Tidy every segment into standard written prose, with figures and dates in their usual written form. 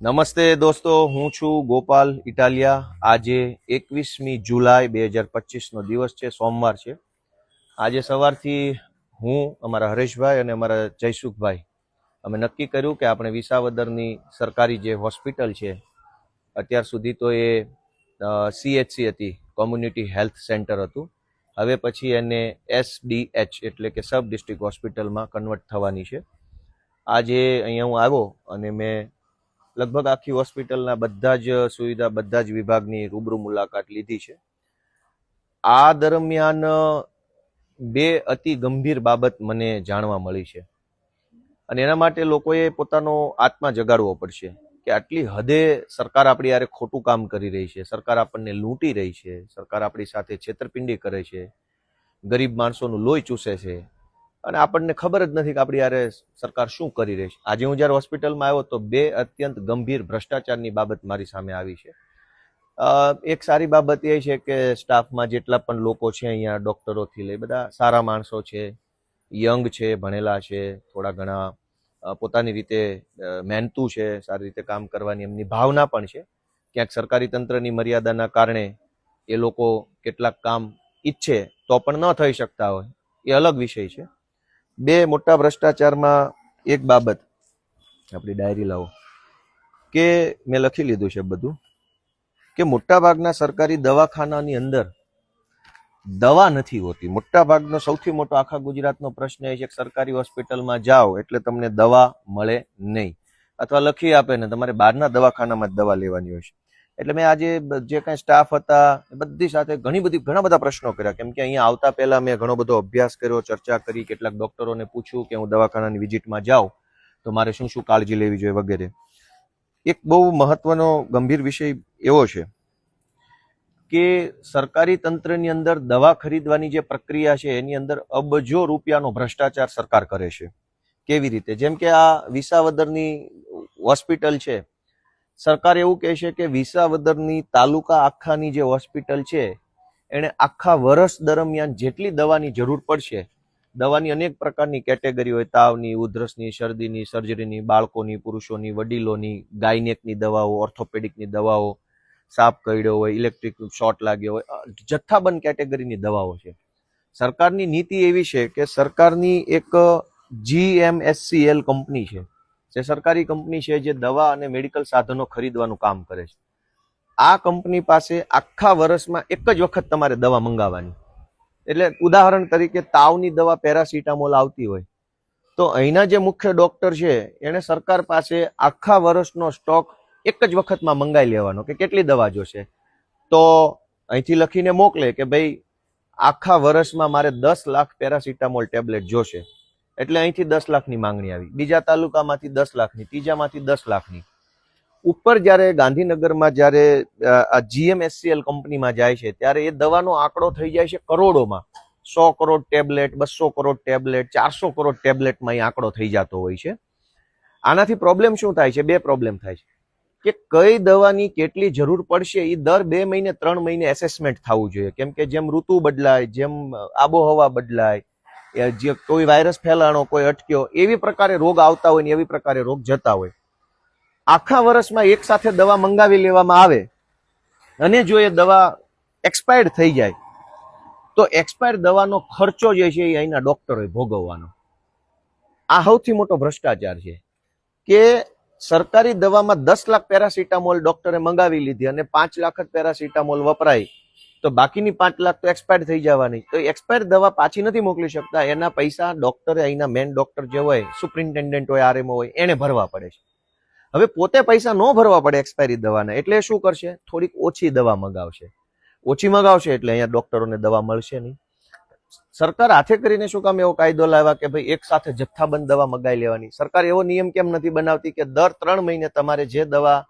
નમસ્તે દોસ્તો, હું છું ગોપાલ ઇટાલિયા. આજે 21મી જુલાઈ 2025નો દિવસ છે, સોમવાર છે. આજે સવારથી હું, અમારા હરેશભાઈ અને અમારા જયસુખભાઈ અમે નક્કી કર્યું કે આપણે વિસાવદરની સરકારી જે હોસ્પિટલ છે, અત્યાર સુધી તો એ CHC હતી, કોમ્યુનિટી હેલ્થ સેન્ટર હતું. હવે પછી એને SDH એટલે કે સબ ડિસ્ટ્રિક્ટ હોસ્પિટલમાં કન્વર્ટ થવાની છે. આજે અહીંયા હું આવ્યો અને મેં લગભગ આખી હોસ્પિટલના બધા જ સુવિધા, બધા જ વિભાગની રૂબરૂ મુલાકાત લીધી છે. આ દરમિયાન બે અતિ ગંભીર બાબત મને જાણવા મળી છે અને એના માટે લોકોએ પોતાનો આત્મા જગાડવો પડશે કે આટલી હદે સરકાર આપણી યારે ખોટું કામ કરી રહી છે, સરકાર આપણને લૂંટી રહી છે, સરકાર આપણી સાથે છેતરપિંડી કરે છે, ગરીબ માણસોનું લોહી ચૂસે છે અને આપણને ખબર જ નથી કે આપણી યારે સરકાર શું કરી રહી છે. આજે હું જ્યારે હોસ્પિટલમાં આવ્યો તો બે અત્યંત ગંભીર ભ્રષ્ટાચારની બાબત મારી સામે આવી છે. એક સારી બાબત એ છે કે સ્ટાફમાં જેટલા પણ લોકો છે અહીંયા, ડોક્ટરોથી લઈ બધા સારા માણસો છે, યંગ છે, ભણેલા છે, થોડા ઘણા પોતાની રીતે મહેનતુ છે, સારી રીતે કામ કરવાની એમની ભાવના પણ છે. ક્યાંક સરકારી તંત્રની મર્યાદાના કારણે એ લોકો કેટલાક કામ ઈચ્છે તો પણ ન થઈ શકતા હોય, એ અલગ વિષય છે. બે મોટા ભ્રષ્ટાચારમાં એક બાબત, આપણી ડાયરી લાવો, કે મેં લખી લીધું છે બધું, કે મોટાભાગના સરકારી દવાખાનાની અંદર દવા નથી હોતી. મોટાભાગનો સૌથી મોટો આખા ગુજરાતનો પ્રશ્ન એ છે કે સરકારી હોસ્પિટલમાં જાઓ એટલે તમને દવા મળે નહીં, અથવા લખી આપે ને તમારે બહારના દવાખાનામાં જ દવા લેવાની હોય છે. એટલે મેં આજે જે કાંઈ સ્ટાફ હતા બધી સાથે ઘણા બધા પ્રશ્નો કર્યા, કેમ કે અહીંયા આવતા પહેલા મેં ઘણો બધો અભ્યાસ કર્યો, ચર્ચા કરી, કેટલાક ડોક્ટરોને પૂછ્યું કે હું દવાખાનાની વિઝિટમાં જાઉં તો મારે શું શું કાળજી લેવી જોઈએ વગેરે. એક બહુ મહત્વનો ગંભીર વિષય એવો છે કે સરકારી તંત્રની અંદર દવા ખરીદવાની જે પ્રક્રિયા છે એની અંદર અબજો રૂપિયાનો ભ્રષ્ટાચાર સરકાર કરે છે. કેવી રીતે? જેમ કે આ વિસાવદરની હોસ્પિટલ છે, સરકાર એવું કહે છે કે વિસાવદરની તાલુકા આખાની જે હોસ્પિટલ છે એને આખા વર્ષ દરમિયાન જેટલી દવાની જરૂર પડશે, દવાની અનેક પ્રકારની કેટેગરી હોય, તાવની, ઉધરસની, શરદીની, સર્જરીની, બાળકોની, પુરુષોની, વડીલોની, ગાયનેકની દવાઓ, ઓર્થોપેડિકની દવાઓ, સાપ કરડ્યો હોય, ઇલેક્ટ્રિક શોર્ટ લાગ્યો હોય, જથ્થાબંધ કેટેગરીની દવાઓ છે. સરકારની નીતિ એવી છે કે સરકારની એક GMSCL કંપની છે, જે સરકારી કંપની છે જે દવા અને મેડિકલ સાધનો ખરીદવાનું કામ કરે છે. આ કંપની પાસે આખા વર્ષમાં એક જ વખત તમારે દવા મંગાવવાની. એટલે ઉદાહરણ તરીકે તાવની દવા પેરાસિટામોલ આવતી હોય તો અહીંના જે મુખ્ય ડોક્ટર છે એને સરકાર પાસે આખા વર્ષનો સ્ટોક એક જ વખતમાં મંગાવી લેવાનો કે કેટલી દવા જોશે, તો અહીંથી લખીને મોકલે કે ભાઈ આખા વર્ષમાં મારે 10 લાખ પેરાસિટામોલ ટેબ્લેટ જોશે, એટલે અહીંથી 10 લાખની માંગણી આવી, બીજા તાલુકામાંથી 10 લાખની, ત્રીજામાંથી 10 લાખની. ઉપર જ્યારે ગાંધીનગરમાં જ્યારે આ GMSCL કંપનીમાં જાય છે ત્યારે એ દવાનો આંકડો થઈ જાય છે કરોડોમાં. 100 કરોડ ટેબ્લેટ, 200 કરોડ ટેબ્લેટ, 400 કરોડ ટેબ્લેટમાં એ આંકડો થઈ જતો હોય છે. આનાથી પ્રોબ્લેમ શું થાય છે? બે પ્રોબ્લેમ થાય છે કે કઈ દવાની કેટલી જરૂર પડશે એ દર 2 મહિને 3 મહિને એસેસમેન્ટ થવું જોઈએ, કેમ કે જેમ ઋતુ બદલાય, જેમ આબોહવા બદલાય, જે કોઈ વાયરસ ફેલાણો, કોઈ અટક્યો, એવી પ્રકારે રોગ આવતા હોય ને એવી પ્રકારે રોગ જતા હોય. આખા વર્ષમાં એક સાથે દવા મંગાવી લેવામાં આવે અને જો એ દવા એક્સપાયર્ડ થઈ જાય તો એક્સપાયર દવાનો ખર્ચો જે છે એ અહીંના ડોક્ટરોએ ભોગવવાનો. આ સૌથી મોટો ભ્રષ્ટાચાર છે કે સરકારી દવામાં 10 લાખ પેરાસિટામોલ ડોક્ટરે મંગાવી લીધી અને 5 લાખ જ પેરાસિટામોલ વપરાય તો બાકીની 5 લાખ તો એક્સપાયર થઈ જવાની. તો એક્સપાયર દવા પાછી નથી મોકલી શકતા, એના પૈસા ડોક્ટરે, અહીંના મેન ડોક્ટર જે હોય, સુપ્રિન્ટેન્ડન્ટ હોય, RMO હોય, એને ભરવા પડે છે. હવે પોતે પૈસા ન ભરવા પડે એક્સપાયરી દવાના, એટલે શું કરશે? થોડીક ઓછી દવા મગાવશે. ઓછી મગાવશે એટલે અહીંયા ડોક્ટરોને દવા મળશે નહીં. સરકાર હાથે કરીને શું કામ એવો કાયદો લાવ્યા કે ભાઈ એક સાથે જથ્થાબંધ દવા મગાવી લેવાની? સરકાર એવો નિયમ કેમ નથી બનાવતી કે દર 3 મહિને તમારે જે દવા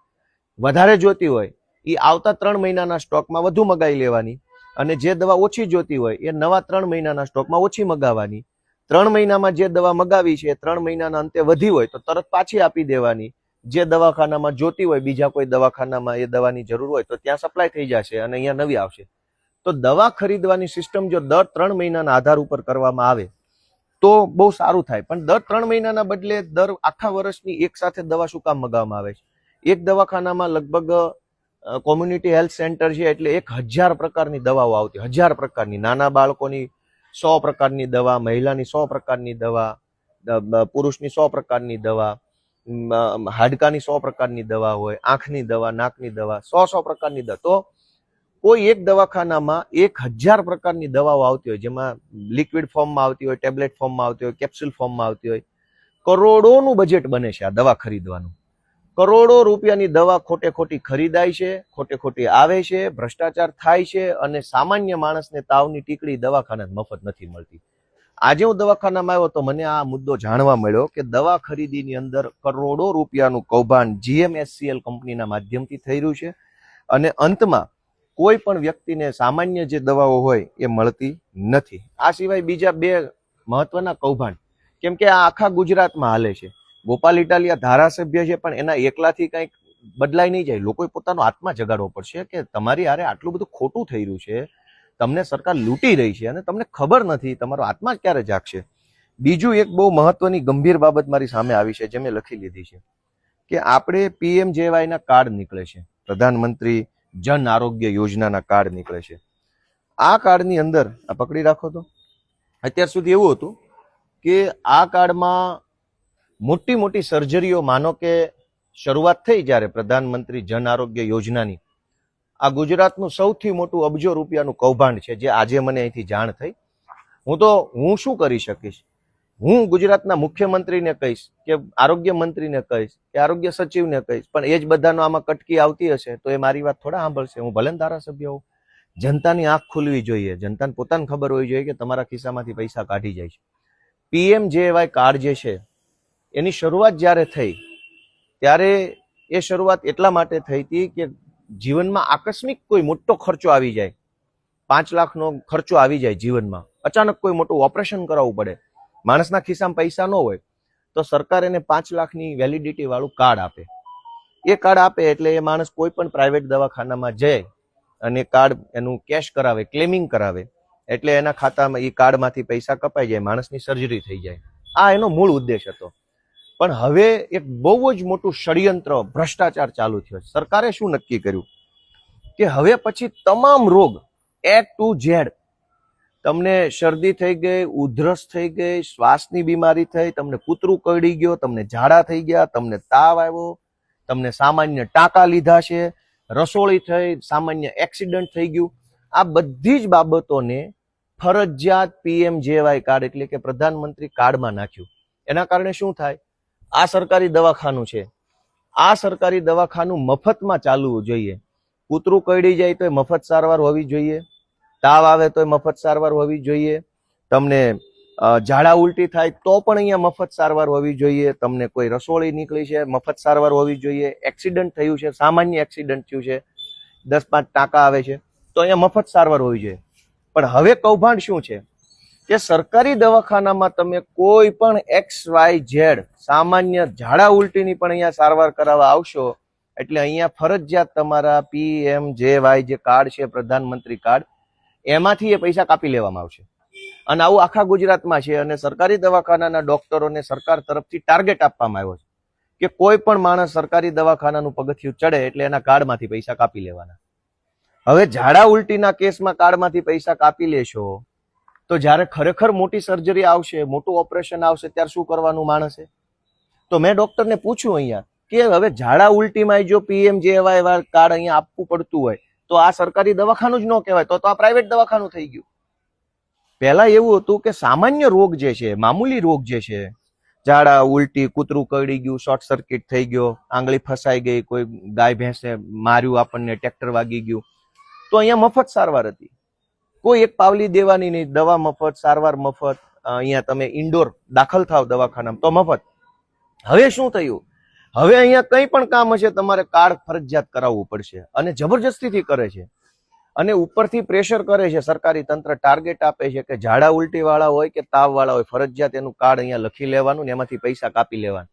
વધારે જોતી હોય એ આવતા 3 મહિનાના સ્ટોકમાં વધુ મગાવી લેવાની, અને જે દવા ઓછી જોતી હોય એ નવા 3 મહિનાના સ્ટોકમાં ઓછી મગાવવાની. 3 મહિનામાં જે દવા મગાવી છે 3 મહિનાના અંતે વધી હોય તો તરત પાછી આપી દેવાની. જે દવાખાનામાં જોતી હોય, બીજા કોઈ દવાખાનામાં એ દવાની જરૂર હોય તો ત્યાં સપ્લાય થઈ જશે અને અહીંયા નવી આવશે. તો દવા ખરીદવાની સિસ્ટમ જો દર 3 મહિનાના આધાર ઉપર કરવામાં આવે તો બહુ સારું થાય. પણ દર 3 મહિનાના બદલે દર આખા વર્ષની એક સાથે દવા શું કામ મગાવવામાં આવે છે? એક દવાખાનામાં લગભગ કોમ્યુનિટી હેલ્થ સેન્ટર છે એટલે 1000 પ્રકારની દવાઓ આવતી, 1000 પ્રકારની. નાના બાળકોની 100 પ્રકારની દવા, મહિલાની 100 પ્રકારની દવા, પુરુષની 100 પ્રકારની દવા, હાડકાની 100 પ્રકારની દવા હોય, આંખની દવા, નાકની દવા, 100 પ્રકારની દવા. તો કોઈ એક દવાખાનામાં 1000 પ્રકારની દવાઓ આવતી હોય, જેમાં લિક્વિડ ફોર્મમાં આવતી હોય, ટેબ્લેટ ફોર્મમાં આવતી હોય, કેપ્સ્યુલ ફોર્મમાં આવતી હોય. કરોડોનું બજેટ બને છે આ દવા ખરીદવાનું. કરોડો રૂપિયાની દવા ખોટે ખોટી ખરીદાય છે, ખોટે ખોટી આવે છે, ભ્રષ્ટાચાર થાય છે, અને સામાન્ય માણસને તાવની ટીકડી દવાખાના મફત નથી મળતી. આજે હું દવાખાનામાં આવ્યો તો મને આ મુદ્દો જાણવા મળ્યો કે દવા ખરીદીની અંદર કરોડો રૂપિયાનું કૌભાંડ GMSCL કંપનીના માધ્યમથી થઈ રહ્યું છે, અને અંતમાં કોઈ પણ વ્યક્તિને સામાન્ય જે દવાઓ હોય એ મળતી નથી. આ સિવાય બીજા 2 મહત્વના કૌભાંડ, કેમ કે આ આખા ગુજરાતમાં હાલે છે. ગોપાલ ઇટાલિયા ધારાસભ્ય છે, પણ એના એકલાથી કંઈક બદલાઈ નહીં જાય. લોકોએ પોતાનો આત્મા જગાડવો પડશે કે તમારી હારે આટલું બધું ખોટું થઈ રહ્યું છે, તમને સરકાર લૂંટી રહી છે અને તમને ખબર નથી, તમારો આત્મા ક્યારે જાગશે. બીજું એક બહુ મહત્વની ગંભીર બાબત મારી સામે આવી છે, જે મેં લખી લીધી છે કે આપણે PMJY ના કાર્ડ નીકળે છે, પ્રધાનમંત્રી જન આરોગ્ય યોજનાના કાર્ડ નીકળે છે. આ કાર્ડની અંદર આ પકડી રાખો તો અત્યાર સુધી એવું હતું કે આ કાર્ડમાં મોટી મોટી સર્જરીઓ, માનો કે શરૂઆત થઈ જ્યારે પ્રધાનમંત્રી જન આરોગ્ય યોજનાની, આ ગુજરાતનું સૌથી મોટું અબજો રૂપિયાનું કૌભાંડ છે, જે આજે મને અહીંથી જાણ થઈ. હું શું કરી શકીશ? હું ગુજરાતના મુખ્યમંત્રીને કહીશ કે આરોગ્ય મંત્રીને કહીશ કે આરોગ્ય સચિવને કહીશ, પણ એ જ બધાનો આમાં કટકી આવતી હશે તો એ મારી વાત થોડા સાંભળશે. હું ભલે ધારાસભ્ય હોઉં, જનતાની આંખ ખુલવી જોઈએ, જનતાને પોતાને ખબર હોવી જોઈએ કે તમારા ખિસ્સામાંથી પૈસા કાઢી જાય છે. PMJY કાર્ડ જે છે એની શરૂઆત જ્યારે થઈ ત્યારે એ શરૂઆત એટલા માટે થઈ હતી કે જીવનમાં આકસ્મિક કોઈ મોટો ખર્ચો આવી જાય, 5 લાખનો ખર્ચો આવી જાય જીવનમાં, અચાનક કોઈ મોટું ઓપરેશન કરાવવું પડે, માણસના ખિસ્સામાં પૈસા ન હોય તો સરકાર એને 5 લાખની વેલિડિટી વાળું કાર્ડ આપે. એ કાર્ડ આપે એટલે એ માણસ કોઈ પણ પ્રાઇવેટ દવાખાનામાં જાય અને કાર્ડ એનું કેશ કરાવે, ક્લેમિંગ કરાવે, એટલે એના ખાતામાં એ કાર્ડમાંથી પૈસા કપાઈ જાય, માણસની સર્જરી થઈ જાય. આ એનો મૂળ ઉદ્દેશ હતો. પણ હવે એક બહુ જ મોટું ષડયંત્ર, ભ્રષ્ટાચાર ચાલુ થયો. સરકારે શું નક્કી કર્યું કે હવે પછી તમામ રોગ A to Z, તમને શરદી થઈ ગઈ, ઉધરસ થઈ ગઈ, શ્વાસની બીમારી થઈ, તમને કૂતરું કરડી ગયો, તમને ઝાડા થઈ ગયા, તમને તાવ આવ્યો, તમને સામાન્ય ટાંકા લીધા છે, રસોળી થઈ, સામાન્ય એક્સિડન્ટ થઈ ગયું, આ બધી જ બાબતોને ફરજિયાત PMJY કાર્ડ એટલે કે પ્રધાનમંત્રી કાર્ડમાં નાખ્યું. એના કારણે શું થાય? આ સરકારી દવાખાનું છે, આ સરકારી દવાખાનું મફતમાં ચાલવું જોઈએ. કૂતરું કરડી જાય તો મફત સારવાર હોવી જોઈએ, તાવ આવે તો મફત સારવાર હોવી જોઈએ, તમને ઝાડા ઉલટી થાય તો પણ અહીંયા મફત સારવાર હોવી જોઈએ, તમને કોઈ રસોળી નીકળી છે મફત સારવાર હોવી જોઈએ, એક્સિડન્ટ થયું છે, સામાન્ય એક્સિડન્ટ થયું છે, 10-5 ટાંકા આવે છે તો અહીંયા મફત સારવાર હોવી જોઈએ. પણ હવે કૌભાંડ શું છે કે સરકારી દવાખાનામાં તમે કોઈ પણ XYZ સામાન્ય ઝાડા ઉલટીની પણ અહીંયા સારવાર કરાવવા આવશો એટલે અહીંયા ફરજિયાત તમારા PMJY જે કાર્ડ છે, પ્રધાનમંત્રી કાર્ડ, એમાંથી એ પૈસા કાપી લેવામાં આવશે. અને આવું આખા ગુજરાતમાં છે. અને સરકારી દવાખાનાના ડોક્ટરોને સરકાર તરફથી ટાર્ગેટ આપવામાં આવ્યો છે કે કોઈ પણ માણસ સરકારી દવાખાનાનું પગથિયું ચડે એટલે એના કાર્ડમાંથી પૈસા કાપી લેવાના. હવે ઝાડા ઉલટીના કેસમાં કાર્ડમાંથી પૈસા કાપી લેશો તો જ્યારે ખરેખર મોટી સર્જરી આવશે, મોટું ઓપરેશન આવશે, ત્યારે શું કરવાનું માણસે? તો મેં ડોક્ટરને પૂછ્યું અહીંયા કે હવે ઝાડા ઉલટીમાં જો PMJY કાર્ડ અહીંયા આપવું પડતું હોય તો આ સરકારી દવાખાનું જ ન કહેવાય, તો આ પ્રાઇવેટ દવાખાનું થઈ ગયું. પહેલા એવું હતું કે સામાન્ય રોગ જે છે, મામૂલી રોગ જે છે, ઝાડા ઉલટી, કૂતરું કરડી ગયું, શોર્ટ સર્કિટ થઈ ગયો, આંગળી ફસાઈ ગઈ, કોઈ ગાય ભેંસે માર્યું, આપણને ટ્રેક્ટર વાગી ગયું, તો અહીંયા મફત સારવાર હતી. કોઈ એક પાવલી દેવાની નહીં, દવા મફત, સારવાર મફત. અહીંયા તમે ઇન્ડોર દાખલ થાવ દવાખાનામાં તો મફત. હવે શું થયું? હવે અહીંયા કંઈ પણ કામ હશે તમારે કાર્ડ ફરજિયાત કરાવવું પડશે, અને જબરજસ્તીથી કરે છે. અને ઉપરથી પ્રેશર કરે છે સરકારી તંત્ર, ટાર્ગેટ આપે છે કે ઝાડા ઉલટી વાળા હોય કે તાવ વાળા હોય, ફરજિયાત એનું કાર્ડ અહીંયા લખી લેવાનું ને એમાંથી પૈસા કાપી લેવાનું.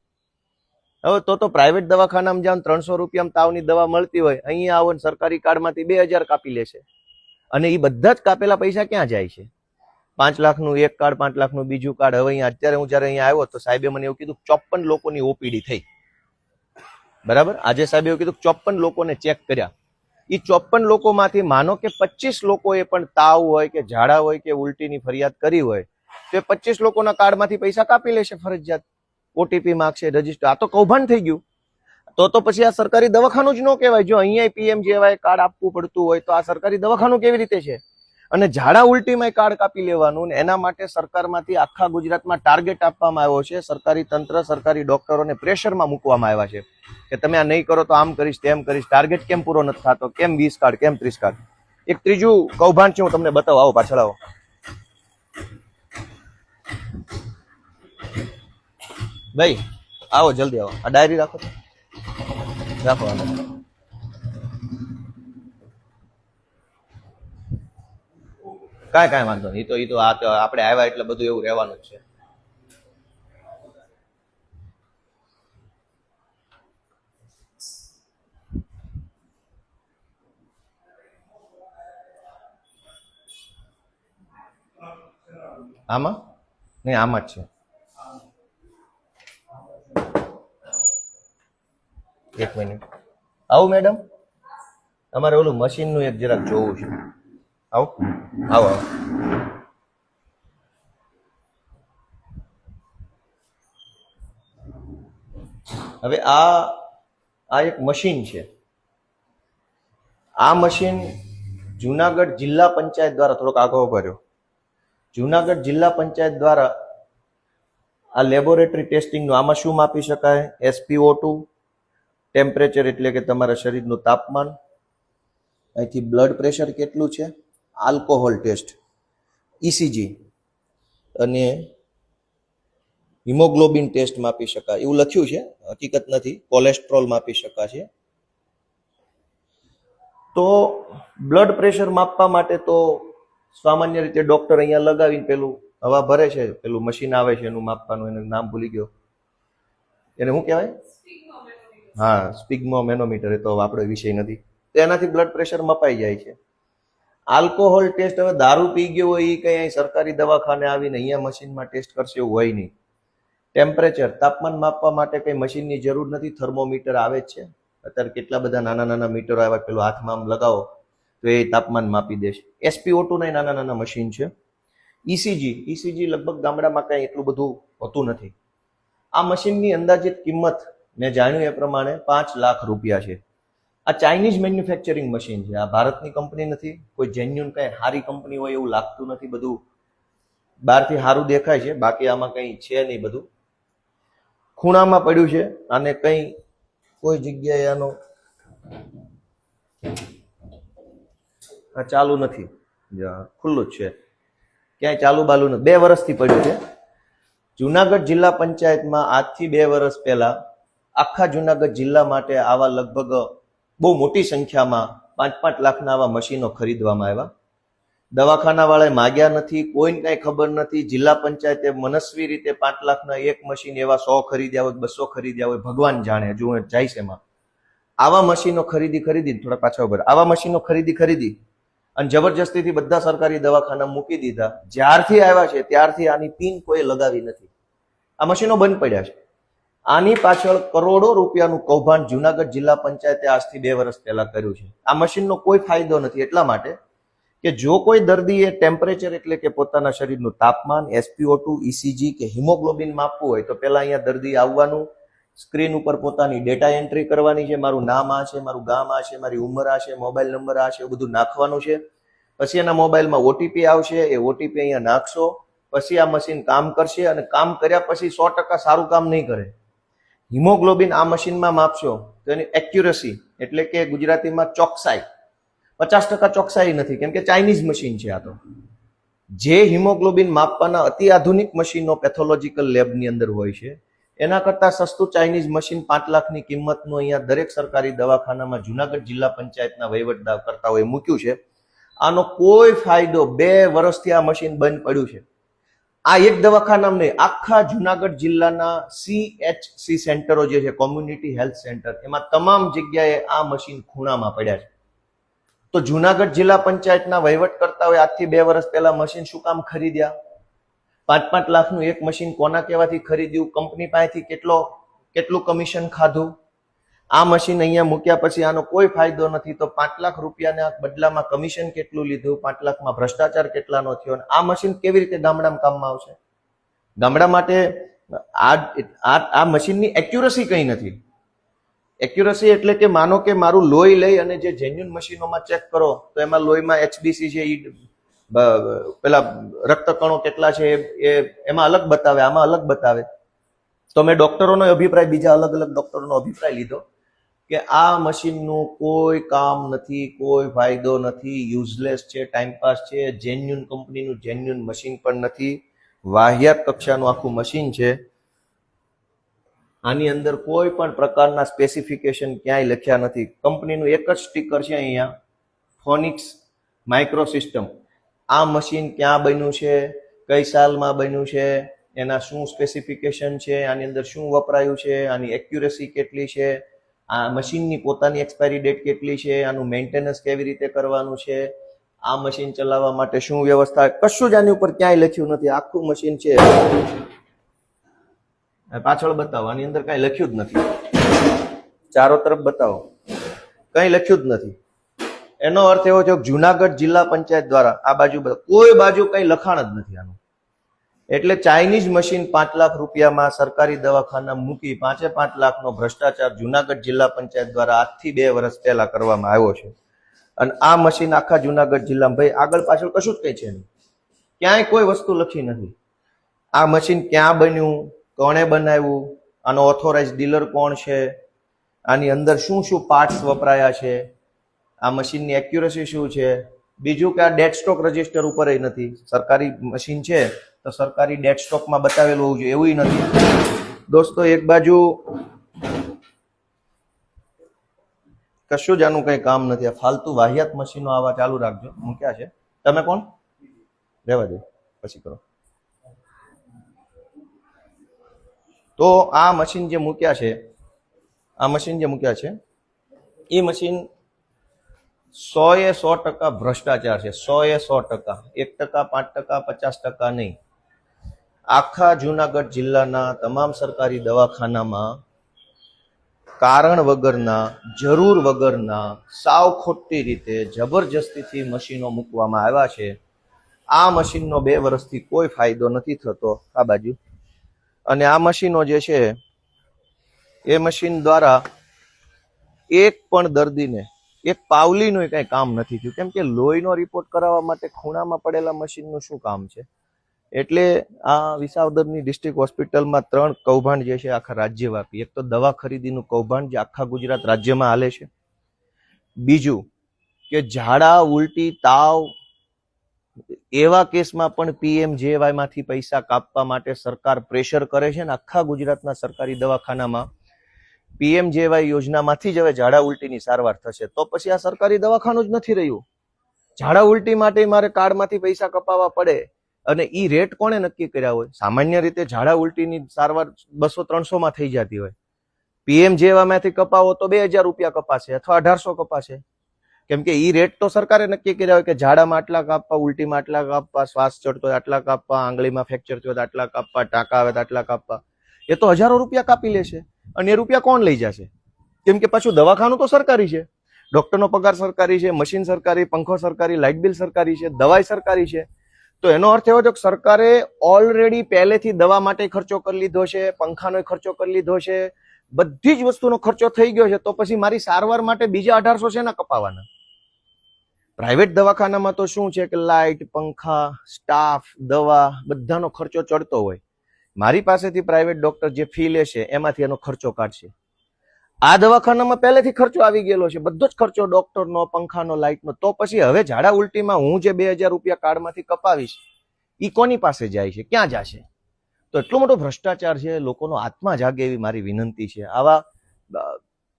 હવે તો પ્રાઇવેટ દવાખાનામાં જાવ 300 રૂપિયામાં તાવની દવા મળતી હોય, અહીંયા આવો ને સરકારી કાર્ડમાંથી 2000 કાપી લેશે. અને એ બધા જ કાપેલા પૈસા ક્યાં જાય છે? 5 લાખનું એક કાર્ડ, 5 લાખનું બીજું કાર્ડ. હવે અહીંયા અત્યારે હું જયારે અહીંયા આવ્યો તો સાહેબે મને એવું કીધું 54 લોકોની OPD થઈ. બરાબર. આજે સાહેબ એવું કીધું 54 લોકોને ચેક કર્યા. એ 54 લોકોમાંથી માનો કે 25 લોકોએ પણ તાવ હોય કે ઝાડા હોય કે ઉલટીની ફરિયાદ કરી હોય તો એ 25 લોકોના કાર્ડમાંથી પૈસા કાપી લેશે ફરજિયાત. ઓટીપી માંગશે, રજીસ્ટર. આ તો કૌભાંડ થઈ ગયું. તો પછી આ સરકારી દવાખાનું જ ન કહેવાય. જો અહીંયા પીએમજીવાય કાર્ડ આપવું પડતું હોય તો આ સરકારી દવાખાનું કેવી રીતે છે? અને ઝાડા ઉલટીમાં કાર્ડ કાપી લેવાનું, ને એના માટે સરકારમાંથી આખા ગુજરાતમાં ટાર્ગેટ આપવામાં આવ્યો છે. સરકારી તંત્ર, સરકારી ડોક્ટરોને પ્રેશરમાં મૂકવામાં આવ્યા છે કે તમે આ નહીં કરો તો આમ કરીશ, તેમ કરીશ. ટાર્ગેટ કેમ પૂરો નથી થતો? કેમ 20 કાર્ડ, કેમ 30 કાર્ડ? એક ત્રીજું કૌભાંડ છે, હું તમને બતાવું. આવો પાછળ આવો. ભાઈ આવો, જલ્દી આવો. આ ડાયરી રાખો તો રાખો. કાંઈ વાંધો નહીં. એ તો આપણે આવ્યા એટલે બધું એવું રહેવાનું જ છે. આમાં નહીં, આમાં જ છે. એક મિનિટ. આવું મેડમ, અમારે ઓલું મશીનનું એક જરાક જોવું છે. આવો આવો આવો. હવે આ એક મશીન છે. આ મશીન જુનાગઢ જિલ્લા પંચાયત દ્વારા, થોડોક આગળ કર્યો, જુનાગઢ જિલ્લા પંચાયત દ્વારા આ લેબોરેટરી ટેસ્ટિંગનું. આમાં શું માપી શકાય? SpO2, ટેમ્પરેચર એટલે કે તમારા શરીરનું તાપમાન, અહીંથી બ્લડ પ્રેશર કેટલું છે, આલ્કોહોલ ટેસ્ટ, ECG અને હિમોગ્લોબિન ટેસ્ટ માપી શકાય. એવું લખ્યું છે, હકીકત નથી. કોલેસ્ટ્રોલ માપી શકાશે. તો બ્લડ પ્રેશર માપવા માટે તો સામાન્ય રીતે ડોક્ટર અહીંયા લગાવીને પેલું હવા ભરે છે, પેલું મશીન આવે છે એનું માપવાનું, એનું નામ ભૂલી ગયો, એને શું કહેવાય? હા, સ્પિગ્મોમેનોમીટર. એ તો આપણો વિષય નથી. તો એનાથી બ્લડ પ્રેશર મપાઈ જાય છે. આલ્કોહોલ ટેસ્ટ, હવે દારૂ પી ગયો હોય એ કઈ સરકારી દવાખાને આવીને અહીંયા મશીનમાં ટેસ્ટ કરશે એવું હોય નહીં. ટેમ્પરેચર, તાપમાન માપવા માટે કઈ મશીનની જરૂર નથી. થર્મોમીટર આવે જ છે અત્યારે. કેટલા બધા નાના નાના મીટરો આવ્યા, પેલું હાથમાં આમ લગાવો તો એ તાપમાન માપી દેશે. SpO2 ના નાના નાના મશીન છે. ECG લગભગ ગામડામાં કઈ એટલું બધું હોતું નથી. આ મશીનની અંદાજિત કિંમત મેં જાણ્યું એ પ્રમાણે 5 લાખ રૂપિયા છે. આ ચાઇનીઝ મેન્યુફેક્ચરિંગ મશીન છે. આ ભારતની કંપની નથી. કોઈ જેન્યુન કઈ સારી કંપની હોય એવું લાગતું નથી. બધું બહારથી સારું દેખાય છે, બાકી આમાં કઈ છે નહીં. બધું ખૂણામાં પડ્યું છે. આને કઈ કોઈ જગ્યાએ આનો ચાલુ નથી, ખુલ્લું જ છે, ક્યાંય ચાલુ બાલુ નથી. 2 વર્ષથી પડ્યું છે. જુનાગઢ જિલ્લા પંચાયતમાં આજથી 2 વર્ષ પહેલા આખા જુનાગઢ જિલ્લા માટે આવા લગભગ બહુ મોટી સંખ્યામાં 5-5 લાખના આવા મશીનો ખરીદવામાં આવ્યા. દવાખાના વાળાએ માગ્યા નથી, કોઈને કઈ ખબર નથી. જિલ્લા પંચાયતે મનસ્વી રીતે 5 લાખના એક મશીન એવા 100 ખરીદ્યા હોય, 200 ખરીદ્યા હોય, ભગવાન જાણે. હજુ જાય છે એમાં. આવા મશીનો ખરીદી થોડા પાછા ઉપર, આવા મશીનો ખરીદી અને જબરજસ્તીથી બધા સરકારી દવાખાના મૂકી દીધા. જ્યારથી આવ્યા છે ત્યારથી આની પિન કોઈ લગાવી નથી. આ મશીનો બંધ પડ્યા છે. આની પાછળ કરોડો રૂપિયાનું કૌભાંડ જુનાગઢ જિલ્લા પંચાયતે આજથી 2 વર્ષ પહેલા કર્યું છે. આ મશીનનો કોઈ ફાયદો નથી, એટલા માટે કે જો કોઈ દર્દીએ ટેમ્પરેચર એટલે કે પોતાના શરીરનું તાપમાન, SpO2, ECG કે હિમોગ્લોબિન માપવું હોય તો પહેલા અહીંયા દર્દી આવવાનું, સ્ક્રીન ઉપર પોતાની ડેટા એન્ટ્રી કરવાની છે. મારું નામ આ છે, મારું ગામ આ છે, મારી ઉંમર આ છે, મોબાઈલ નંબર આ છે, એવું બધું નાખવાનું છે. પછી એના મોબાઈલમાં OTP આવશે, એ OTP અહીંયા નાખશો. પછી આ મશીન કામ કરશે, અને કામ કર્યા પછી 100% સારું કામ નહીં કરે. હિમોગ્લોબિન આ મશીનમાં માપશો તો એની એક્યુરસી એટલે કે ગુજરાતીમાં ચોકસાઈ 50% ચોકસાઈ નથી, કેમ કે ચાઇનીઝ મશીન છે આ તો. જે હિમોગ્લોબિન માપવાના અતિ આધુનિક મશીનો પેથોલોજીકલ લેબની અંદર હોય છે, એના કરતા સસ્તું ચાઇનીઝ મશીન 5 લાખની કિંમતનું અહીંયા દરેક સરકારી દવાખાનામાં જુનાગઢ જિલ્લા પંચાયતના વહીવટદાર કરતાઓએ મૂક્યું છે. આનો કોઈ ફાયદો 2 વર્ષથી આ મશીન બંધ પડ્યું છે. આ એક દવાખાનામાં નહીં, આખા જુનાગઢ જિલ્લાના CHC સેન્ટરો જે છે, કોમ્યુનિટી હેલ્થ સેન્ટર, એમાં તમામ જગ્યાએ આ મશીન ખૂણામાં પડ્યા છે. તો જુનાગઢ જિલ્લા પંચાયતના વહીવટકર્તાઓએ આજથી 2 વર્ષ પહેલા મશીન શું કામ ખરીદ્યા? 5-5 લાખનું એક મશીન કોના કહેવાથી ખરીદ્યું? કંપની પાસેથી કેટલું કમિશન ખાધું? આ મશીન અહીંયા મૂક્યા પછી આનો કોઈ ફાયદો નથી, તો 5 લાખ રૂપિયાના બદલામાં કમિશન કેટલું લીધું, 5 લાખમાં ભ્રષ્ટાચાર કેટલાનો થયો, અને આ મશીન કેવી રીતે ગામડામાં કામમાં આવશે? ગામડા માટે આ મશીનની એક્યુરસી કઈ નથી. એક્યુરસી એટલે કે માનો કે મારું લોહી લઈ અને જે જેન્યુન મશીનોમાં ચેક કરો તો એમાં લોહીમાં HBC છે, પેલા રક્તકણો કેટલા છે એ એમાં અલગ બતાવે, આમાં અલગ બતાવે. તો મેં ડોક્ટરોનો અભિપ્રાય, બીજા અલગ અલગ ડોક્ટરોનો અભિપ્રાય લીધો કે આ મશીનનું કોઈ કામ નથી, કોઈ ફાયદો નથી, યુઝલેસ છે, ટાઈમપાસ છે, જેન્યુન કંપનીનું જેન્યુન મશીન પણ નથી, વાહિયાત કક્ષાનું આખું મશીન છે. આની અંદર કોઈ પણ પ્રકારના સ્પેસિફિકેશન ક્યાંય લખ્યા નથી. કંપનીનું એક જ સ્ટીકર છે અહીંયા, ફોનિક્સ માઇક્રો સિસ્ટમ. આ મશીન ક્યાં બન્યું છે, કઈ સાલમાં બન્યું છે, એના શું સ્પેસિફિકેશન છે, આની અંદર શું વપરાયું છે, આની એક્યુરેસી કેટલી છે, આ મશીનની પોતાની એક્સપાયરી ડેટ કેટલી છે, આનું મેન્ટેનન્સ કેવી રીતે કરવાનું છે, આ મશીન ચલાવવા માટે શું વ્યવસ્થા, કશું જ આની ઉપર ક્યાંય લખ્યું નથી. આખું મશીન છે, પાછળ બતાવો, આની અંદર કઈ લખ્યું જ નથી. ચારો તરફ બતાવો, કઈ લખ્યું જ નથી. એનો અર્થ એવો છે કે જુનાગઢ જિલ્લા પંચાયત દ્વારા આ બાજુ કોઈ બાજુ કઈ લખાણ જ નથી આનું. એટલે ચાઇનીઝ મશીન 5 લાખ રૂપિયામાં સરકારી દવાખાના મૂકી 5 લાખનો ભ્રષ્ટાચાર જુનાગઢ જિલ્લા પંચાયત દ્વારા આજથી 2 વર્ષ પહેલા કરવામાં આવ્યો છે. અને આ મશીન આખા જુનાગઢ જિલ્લામાં, ભાઈ આગળ પાછળ કશું જ કઈ છે નહીં, ક્યાંય કોઈ વસ્તુ લખી નથી. આ મશીન ક્યાં બન્યું, કોણે બનાવ્યું, આનો ઓથોરાઇઝ ડીલર કોણ છે, આની અંદર શું શું પાર્ટ્સ વપરાયા છે, આ મશીનની એક્યુરસી શું છે. બીજું કે આ ડેડ સ્ટોક રજિસ્ટર ઉપર નથી. સરકારી મશીન છે તો સરકારી ડેડ સ્ટોકમાં બતાવેલું હોવું જોઈએ, એવું નથી. દોસ્તો એક બાજુ કશું જ આનું કઈ કામ નથી. આ ફાલતુ વાહિયાત મશીનો આવા ચાલુ રાખજો. મૂક્યા છે. તમે કોણ? રહેવા દો, પછી કરો. તો આ મશીન જે મૂક્યા છે, આ મશીન જે મૂક્યા છે એ મશીન 100% ભ્રષ્ટાચાર છે. 100%, 1%, 5%, 50% નહીં. આખા જુનાગઢ જિલ્લાના તમામ સરકારી દવાખાનામાં કારણ વગરના, જરૂર વગરના, સાવ ખોટી રીતે જબરજસ્તીથી મશીનો મૂકવામાં આવ્યા છે. આ મશીનનો 2 વર્ષથી કોઈ ફાયદો નથી થતો. આ બાજુ અને આ મશીનો જે છે એ મશીન દ્વારા એક પણ દર્દીને એક પાવલીનું કઈ કામ નથી થયું. કેમ કે લોહીનો રિપોર્ટ કરાવવા માટે ખૂણામાં પડેલા મશીનનું શું કામ છે? એટલે આ વિસાવદરની ડિસ્ટ્રિક્ટ હોસ્પિટલમાં 3 કૌભાંડ જે છે આખા રાજ્યવ્યાપી. એક તો દવા ખરીદીનું કૌભાંડ જે આખા ગુજરાત રાજ્યમાં હાલે છે. બીજું કે ઝાડા, ઉલટી, તાવ એવા કેસમાં પણ PMJY માંથી પૈસા કાપવા માટે સરકાર પ્રેશર કરે છે ને આખા ગુજરાતના સરકારી દવાખાનામાં PMJY યોજનામાંથી જ હવે ઝાડા ઉલટીની સારવાર થશે. તો પછી આ સરકારી દવાખાનું જ નથી રહ્યું. ઝાડા ઉલટી માટે મારે કાર્ડમાંથી પૈસા કપાવવા પડે અને ઈ રેટ કોણે નક્કી કર્યા હોય? સામાન્ય રીતે ઝાડા ઉલટીની સારવાર 200-300 માં થઈ જતી હોય. PMJY માંથી કપાવો તો 2000 રૂપિયા કપાશે અથવા 1800 કપાશે. કેમ કે ઈ રેટ તો સરકારે નક્કી કર્યા હોય કે ઝાડામાં આટલા કાપવા, ઉલટીમાં આટલા કાપવા, શ્વાસ ચડતો હોય આટલા કાપવા, આંગળીમાં ફ્રેક્ચર થયો આટલા કાપવા, ટાંકા આવે આટલા કાપવા. એ તો હજારો રૂપિયા કાપી લેશે. અને એ રૂપિયા કોણ લઈ જશે? કેમ કે પાછું દવાખાનું તો સરકારી છે, ડોક્ટરનો પગાર સરકારી છે, મશીન સરકારી, પંખો સરકારી, લાઇટ બિલ સરકારી છે, દવાઈ સરકારી છે. તો એનો અર્થ એવો છે કે સરકારે ઓલરેડી પહેલેથી દવા માટે ખર્ચો કરી લીધો છે, પંખાનો ખર્ચો કરી લીધો છે, બધી જ વસ્તુનો ખર્ચો થઈ ગયો છે. તો પછી મારી સારવાર માટે બીજા 1800 છે ના કપાવાના? પ્રાઇવેટ દવાખાનામાં તો શું છે કે લાઇટ, પંખા, સ્ટાફ, દવા બધાનો ખર્ચો ચડતો હોય. મારી પાસેથી પ્રાઇવેટ ડોક્ટર જે ફી લે છે એમાંથી એનો ખર્ચો કાઢશે. આ દવાખાનામાં પહેલેથી ખર્ચો આવી ગયેલો છે, બધો જ ખર્ચો ડોક્ટરનો, પંખાનો, લાઇટનો. તો પછી હવે ઝાડા ઉલટીમાં હું જે 2000 રૂપિયા કાર્ડમાંથી કપાવીશ ઈ કોની પાસે જાય છે, ક્યાં જશે? તો એટલો મોટો ભ્રષ્ટાચાર છે. લોકોનો આત્મા જાગે એવી મારી વિનંતી છે. આવા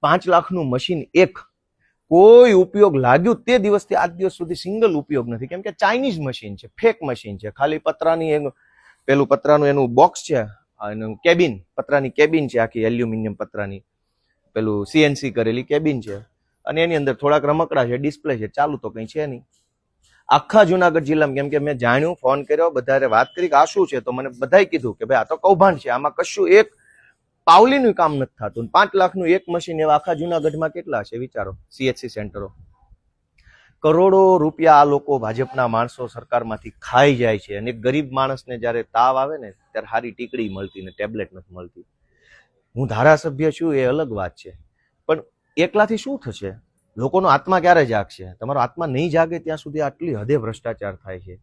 5 લાખનું મશીન એક કોઈ ઉપયોગ લાગ્યું તે દિવસથી આજ દિવસ સુધી સિંગલ ઉપયોગ નથી. કેમ કે ચાઇનીઝ મશીન છે, ફેક મશીન છે. ખાલી પતરાની પેલું પતરાનું એનું બોક્સ છે, એનું કેબિન, પતરાની કેબિન છે, આખી એલ્યુમિનિયમ પતરાની પેલું CNC કરેલી કેબિન છે અને એની અંદર થોડાક રમકડા છે, ડિસ્પ્લે છે, ચાલુ તો કઈ છે નહીં. આખા જુનાગઢ જિલ્લામાં, કેમ કે મેં જાણ્યું, ફોન કર્યો, બધારે વાત કરી કે આ શું છે, તો મને બધાએ કીધું કે ભાઈ આ તો કૌભાંડ છે, આમાં કશું એક પાવલીનું કામ નથી થતું. 5 લાખનું એક મશીન એવા આખા જુનાગઢમાં કેટલા છે વિચારો, CHC સેન્ટરો. કરોડો રૂપિયા આ લોકો ભાજપના માણસો સરકારમાંથી ખાઈ જાય છે, અને ગરીબ માણસને જ્યારે તાવ આવે ને ત્યારે સારી ટીકડી મળતી ને ટેબ્લેટ નથી મળતી. હું ધારાસભ્ય છું એ અલગ વાત છે, પણ એકલાથી શું થશે? લોકોનો આત્મા ક્યારે જાગશે? તમારો આત્મા નહીં જાગે ત્યાં સુધી આટલી હદે ભ્રષ્ટાચાર થાય છે.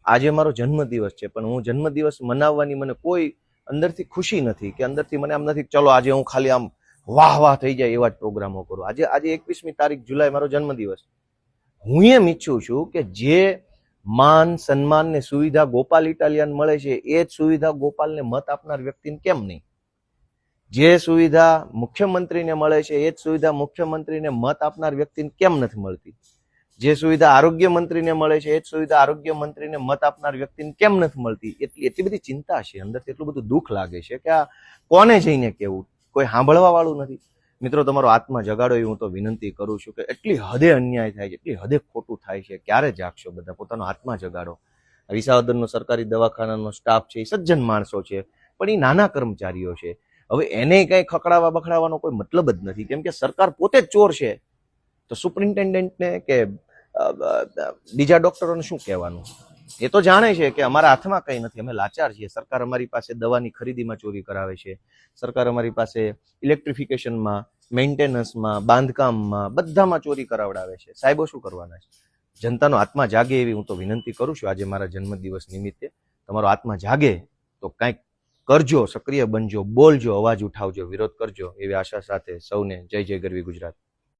આજે મારો જન્મદિવસ છે, પણ હું જન્મદિવસ મનાવવાની મને કોઈ અંદરથી ખુશી નથી, કે અંદરથી મને આમ નથી ચલો આજે હું ખાલી આમ વાહ વાહ થઈ જાય એવા જ પ્રોગ્રામો કરું. આજે 21મી તારીખ જુલાઈ મારો જન્મદિવસ. હું એમ ઈચ્છું છું કે જે માન સન્માન ને સુવિધા ગોપાલ ઇટાલિયન મળે છે એ જ સુવિધા ગોપાલને મત આપનાર વ્યક્તિને કેમ નહીં? જે સુવિધા મુખ્યમંત્રીને મળે છે એ જ સુવિધા મુખ્યમંત્રીને મત આપનાર વ્યક્તિને કેમ નથી મળતી? જે સુવિધા આરોગ્ય મંત્રીને મળે છે એ જ સુવિધા આરોગ્ય મંત્રીને મત આપનાર વ્યક્તિને કેમ નથી મળતી? એટલી બધી ચિંતા છે અંદરથી, એટલું બધું દુઃખ લાગે છે કે આ કોને જઈને કેવું, કોઈ સાંભળવા વાળું નથી. મિત્રો, તમારો આત્મા જગાડો એ હું તો વિનંતી કરું છું કે એટલી હદે અન્યાય થાય છે, એટલી હદે ખોટું થાય છે. ક્યારે જાગશો બધા? પોતાનો આત્મા જગાડો. વિસાવદરનો સરકારી દવાખાનાનો સ્ટાફ છે એ સજ્જન માણસો છે, પણ એ નાના કર્મચારીઓ છે. હવે એને કઈ ખકડાવા બખડાવાનો કોઈ મતલબ જ નથી, કેમ કે સરકાર પોતે જ ચોર છે. તો સુપ્રિન્ટેન્ડન્ટને કે બીજા ડોક્ટરોને શું કહેવાનું? એ તો જાણે છે કે અમારા હાથમાં કંઈ નથી, અમે લાચાર છીએ. સરકાર અમારી પાસે દવાની ખરીદીમાં ચોરી કરાવે છે, સરકાર અમારી પાસે ઇલેક્ટ્રિફિકેશનમાં, મેન્ટેનન્સમાં, બાંધકામમાં, બધામાં ચોરી કરાવડાવે છે. સાહેબો શું કરવાના છે? જનતાનો આત્મા જાગે એવી હું તો વિનંતી કરું છું. આજે મારા જન્મદિવસ નિમિત્તે તમારો આત્મા જાગે તો કંઈક કરજો, સક્રિય બનજો, બોલજો, અવાજ ઉઠાવજો, વિરોધ કરજો એવી આશા સાથે સૌને જય જય ગરવી ગુજરાત.